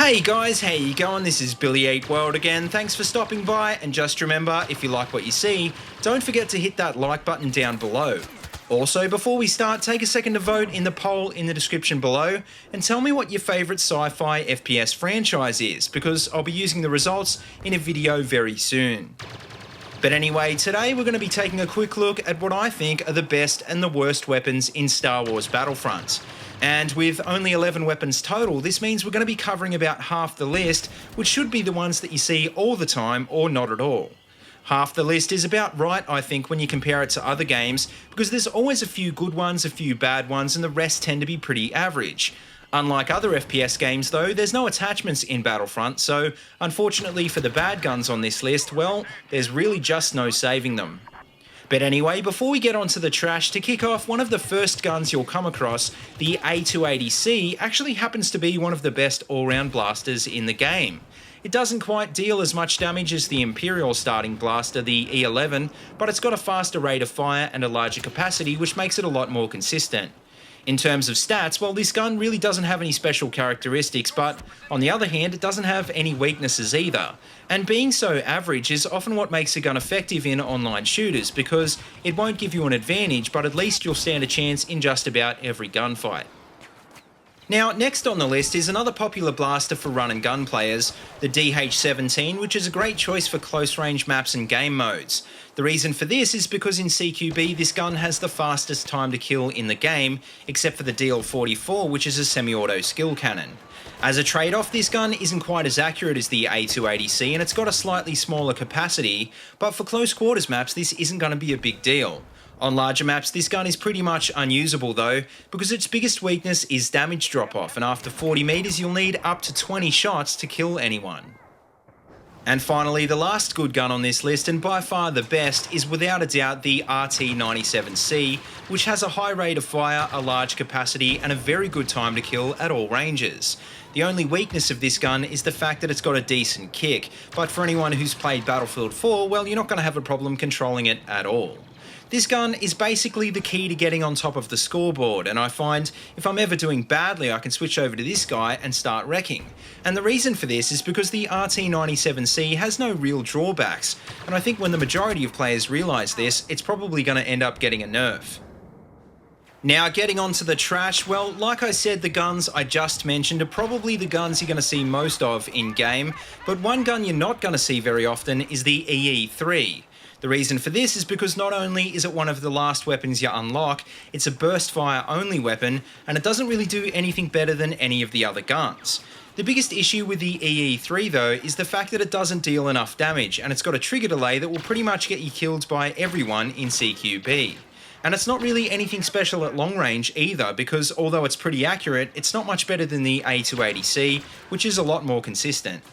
Hey guys, how you going? This is BillyEatWorld again. Thanks for stopping by, and just remember, if you like what you see, don't forget to hit that like button down below. Also, before we start, take a second to vote in the poll in the description below and tell me what your favourite sci-fi FPS franchise is, because I'll be using the results in a video very soon. But anyway, today we're going to be taking a quick look at what I think are the best and the worst weapons in Star Wars Battlefront. And with only 11 weapons total, this means we're going to be covering about half the list, which should be the ones that you see all the time or not at all. Half the list is about right, I think, when you compare it to other games, because there's always a few good ones, a few bad ones, and the rest tend to be pretty average. Unlike other FPS games though, there's no attachments in Battlefront, so unfortunately for the bad guns on this list, well, there's really just no saving them. But anyway, before we get onto the trash, to kick off, one of the first guns you'll come across, the A280C, actually happens to be one of the best all-round blasters in the game. It doesn't quite deal as much damage as the Imperial starting blaster, the E11, but it's got a faster rate of fire and a larger capacity, which makes it a lot more consistent. In terms of stats, well, this gun really doesn't have any special characteristics, but on the other hand, it doesn't have any weaknesses either. And being so average is often what makes a gun effective in online shooters, because it won't give you an advantage, but at least you'll stand a chance in just about every gunfight. Now, next on the list is another popular blaster for run and gun players, the DH-17, which is a great choice for close range maps and game modes. The reason for this is because in CQB this gun has the fastest time to kill in the game, except for the DL-44, which is a semi-auto skill cannon. As a trade-off, this gun isn't quite as accurate as the A280C, and it's got a slightly smaller capacity, but for close quarters maps this isn't going to be a big deal. On larger maps, this gun is pretty much unusable though, because its biggest weakness is damage drop-off, and after 40 meters you'll need up to 20 shots to kill anyone. And finally, the last good gun on this list, and by far the best, is without a doubt the RT97C, which has a high rate of fire, a large capacity, and a very good time to kill at all ranges. The only weakness of this gun is the fact that it's got a decent kick, but for anyone who's played Battlefield 4, well, you're not going to have a problem controlling it at all. This gun is basically the key to getting on top of the scoreboard, and I find if I'm ever doing badly I can switch over to this guy and start wrecking. And the reason for this is because the RT97C has no real drawbacks, and I think when the majority of players realise this, it's probably going to end up getting a nerf. Now, getting onto the trash, well, like I said, the guns I just mentioned are probably the guns you're going to see most of in-game, but one gun you're not going to see very often is the EE3. The reason for this is because not only is it one of the last weapons you unlock, it's a burst fire only weapon, and it doesn't really do anything better than any of the other guns. The biggest issue with the EE3 though is the fact that it doesn't deal enough damage, and it's got a trigger delay that will pretty much get you killed by everyone in CQB. And it's not really anything special at long range either, because although it's pretty accurate, it's not much better than the A280C, which is a lot more consistent.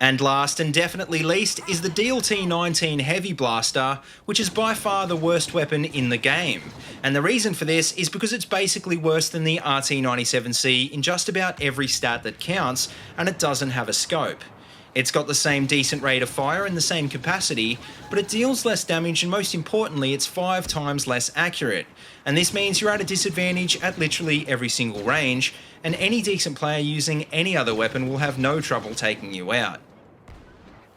And last and definitely least is the T19 Heavy Blaster, which is by far the worst weapon in the game. And the reason for this is because it's basically worse than the RT97C in just about every stat that counts, and it doesn't have a scope. It's got the same decent rate of fire and the same capacity, but it deals less damage, and most importantly, it's 5 times less accurate. And this means you're at a disadvantage at literally every single range, and any decent player using any other weapon will have no trouble taking you out.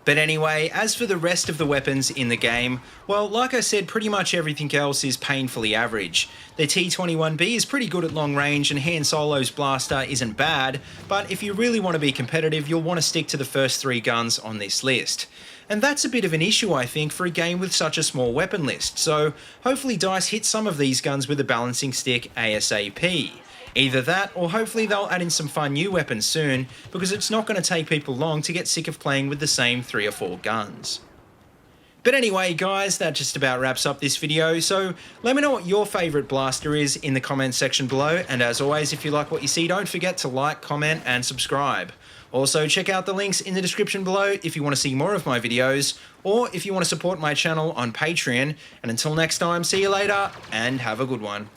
But anyway, as for the rest of the weapons in the game, well, like I said, pretty much everything else is painfully average. The T21B is pretty good at long range, and Han Solo's blaster isn't bad, but if you really want to be competitive, you'll want to stick to the first 3 guns on this list. And that's a bit of an issue, I think, for a game with such a small weapon list, so hopefully DICE hit some of these guns with a balancing stick ASAP. Either that, or hopefully they'll add in some fun new weapons soon, because it's not going to take people long to get sick of playing with the same 3 or 4 guns. But anyway guys, that just about wraps up this video, so let me know what your favourite blaster is in the comments section below, and as always, if you like what you see, don't forget to like, comment and subscribe. Also, check out the links in the description below if you want to see more of my videos, or if you want to support my channel on Patreon, and until next time, see you later, and have a good one.